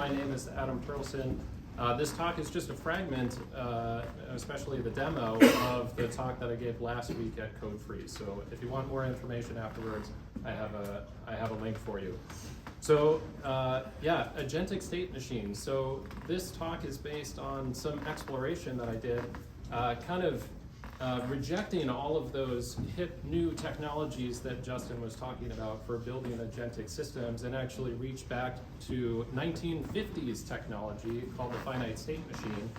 My name is Adam Perlson. This talk is just a fragment, especially the demo, of the talk that I gave last week at Code Freeze. So if you want more information afterwards, I have a link for you. So yeah, Agentic State Machines. So this talk is based on some exploration that I did, rejecting all of those hip new technologies that Justin was talking about for building agentic systems, and actually reached back to 1950s technology called the Finite State Machine,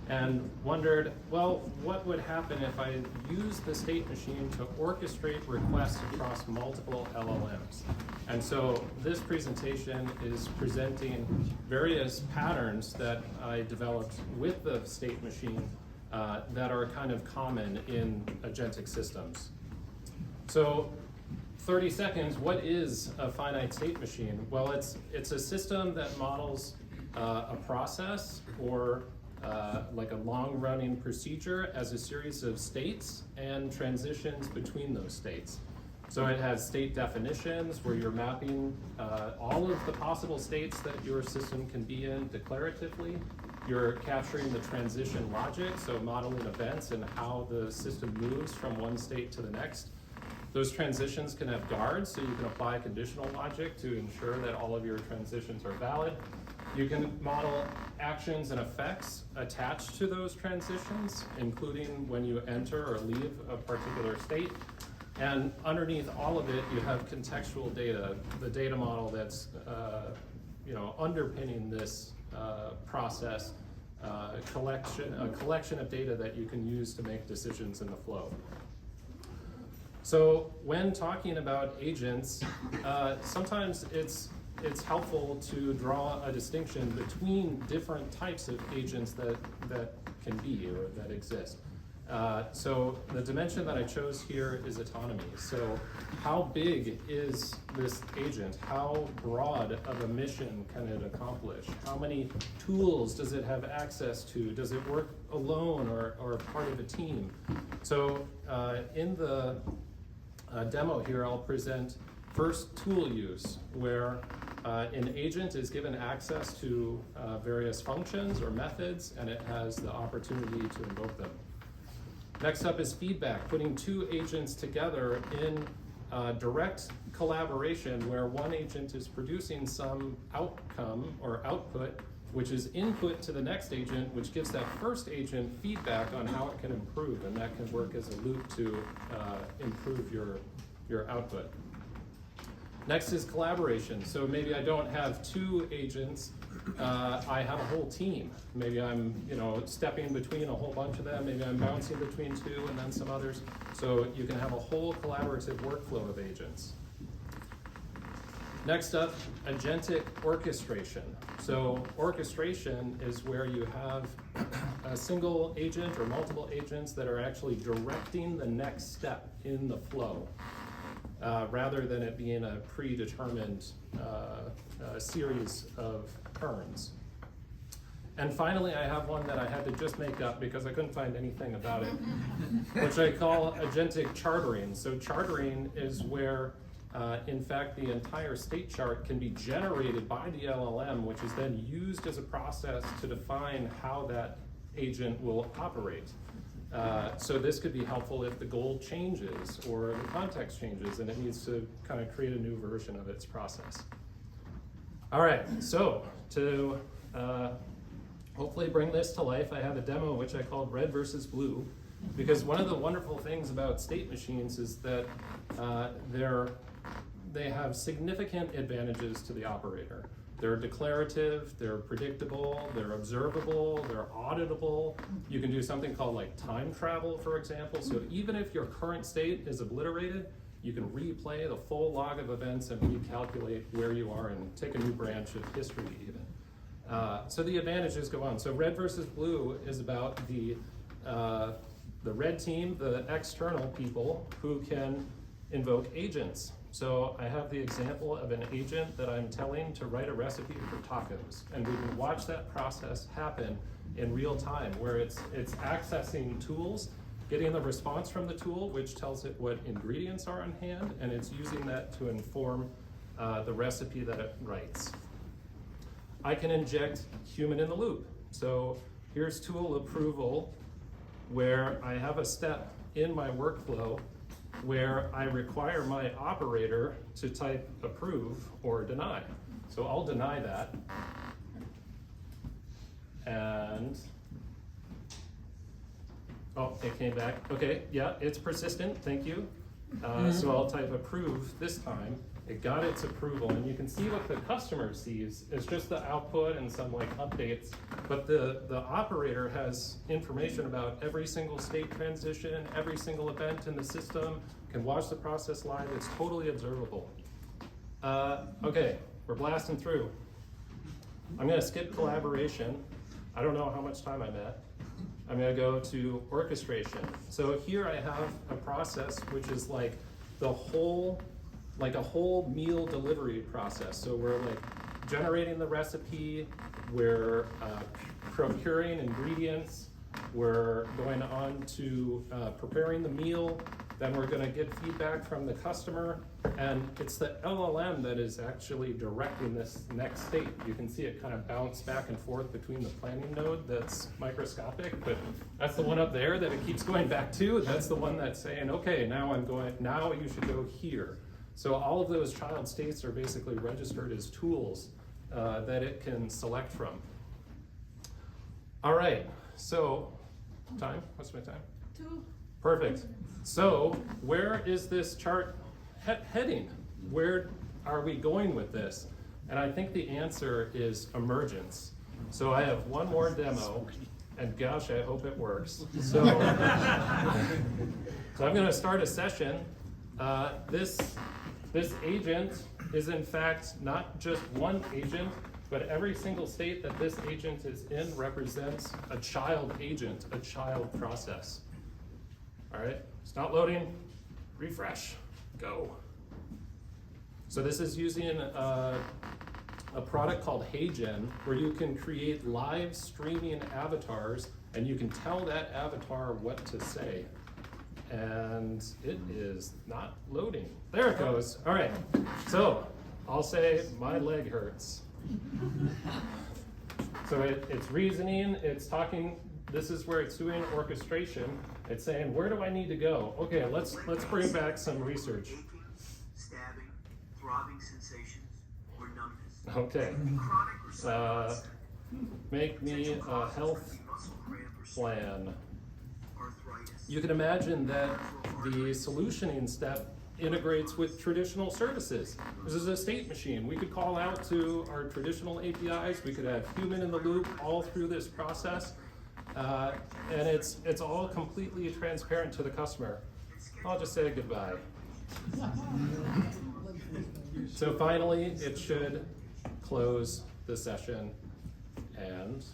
and wondered, well, what would happen if I used the state machine to orchestrate requests across multiple LLMs? And so this presentation is presenting various patterns that I developed with the state machine that are kind of common in agentic systems. So 30 seconds, what is a finite state machine? Well, it's a system that models a process or like a long-running procedure as a series of states and transitions between those states. So it has state definitions where you're mapping all of the possible states that your system can be in declaratively. You're capturing the transition logic, so modeling events and how the system moves from one state to the next. Those transitions can have guards, so you can apply conditional logic to ensure that all of your transitions are valid. You can model actions and effects attached to those transitions, including when you enter or leave a particular state. And underneath all of it, you have contextual data, the data model that's underpinning this process, a collection of data that you can use to make decisions in the flow. So when talking about agents, sometimes it's helpful to draw a distinction between different types of agents that can be or that exist. So the dimension that I chose here is autonomy. So how big is this agent? How broad of a mission can it accomplish? How many tools does it have access to? Does it work alone or part of a team? So in the demo here, I'll present first tool use, where an agent is given access to various functions or methods, and it has the opportunity to invoke them. Next up is feedback, putting two agents together in direct collaboration where one agent is producing some outcome or output, which is input to the next agent, which gives that first agent feedback on how it can improve, and that can work as a loop to improve your output. Next is collaboration. So maybe I don't have two agents, I have a whole team. Maybe I'm stepping between a whole bunch of them, maybe I'm bouncing between two and then some others. So you can have a whole collaborative workflow of agents. Next up, agentic orchestration. So orchestration is where you have a single agent or multiple agents that are actually directing the next step in the flow, rather than it being a predetermined series of turns. And finally, I have one that I had to just make up because I couldn't find anything about it, which I call agentic chartering. So chartering is where, in fact, the entire state chart can be generated by the LLM, which is then used as a process to define how that agent will operate. So this could be helpful if the goal changes or the context changes and it needs to kind of create a new version of its process. All right, so to hopefully bring this to life, I have a demo which I called Red versus Blue, because one of the wonderful things about state machines is that they have significant advantages to the operator. They're declarative, they're predictable, they're observable, they're auditable. You can do something called like time travel, for example. So even if your current state is obliterated, you can replay the full log of events and recalculate where you are and take a new branch of history even. So the advantages go on. So red versus blue is about the red team, the external people who can invoke agents. So I have the example of an agent that I'm telling to write a recipe for tacos, and we can watch that process happen in real time, where it's accessing tools, getting the response from the tool, which tells it what ingredients are on hand, and it's using that to inform the recipe that it writes. I can inject human in the loop. So here's tool approval, where I have a step in my workflow where I require my operator to type approve or deny. So I'll deny that. And, oh, it came back. Okay, yeah, it's persistent, thank you. So I'll type approve this time. It got its approval, and you can see what the customer sees. It's just the output and some like updates, but the operator has information about every single state transition, every single event in the system, can watch the process live. It's totally observable. Okay, we're blasting through. I'm gonna skip collaboration. I don't know how much time I'm at. I'm gonna go to orchestration. So here I have a process which is like a whole meal delivery process. So we're like generating the recipe, we're procuring ingredients, we're going on to preparing the meal, then we're gonna get feedback from the customer, and it's the LLM that is actually directing this next state. You can see it kind of bounce back and forth between the planning node that's microscopic, but that's the one up there that it keeps going back to. That's the one that's saying, okay, now you should go here. So all of those child states are basically registered as tools that it can select from. All right, so time, what's my time? 2. Perfect. So where is this chart heading? Where are we going with this? And I think the answer is emergence. So I have one more demo, and gosh, I hope it works. So, so I'm gonna start a session. This agent is in fact not just one agent, but every single state that this agent is in represents a child agent, a child process. All right, it's not loading, refresh, go. So this is using a product called Heygen, where you can create live streaming avatars, and you can tell that avatar what to say. And it is not loading. There it goes. All right, so I'll say my leg hurts. So it's reasoning, it's talking. This is where it's doing orchestration. It's saying, where do I need to go? Okay, let's bring back some research. Stabbing, throbbing sensations, or numbness. Okay. Make me a health plan. You can imagine that the solutioning step integrates with traditional services. This is a state machine. We could call out to our traditional APIs. We could have human in the loop all through this process. And it's all completely transparent to the customer. I'll just say goodbye. So finally, it should close the session and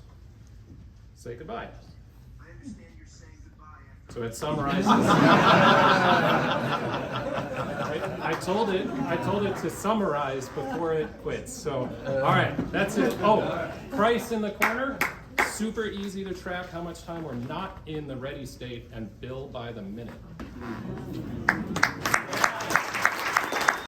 say goodbye. I understand you're saying goodbye after. So it summarizes. I told it to summarize before it quits. So, all right, that's it. Oh, price in the corner. Super easy to track how much time we're not in the ready state and bill by the minute.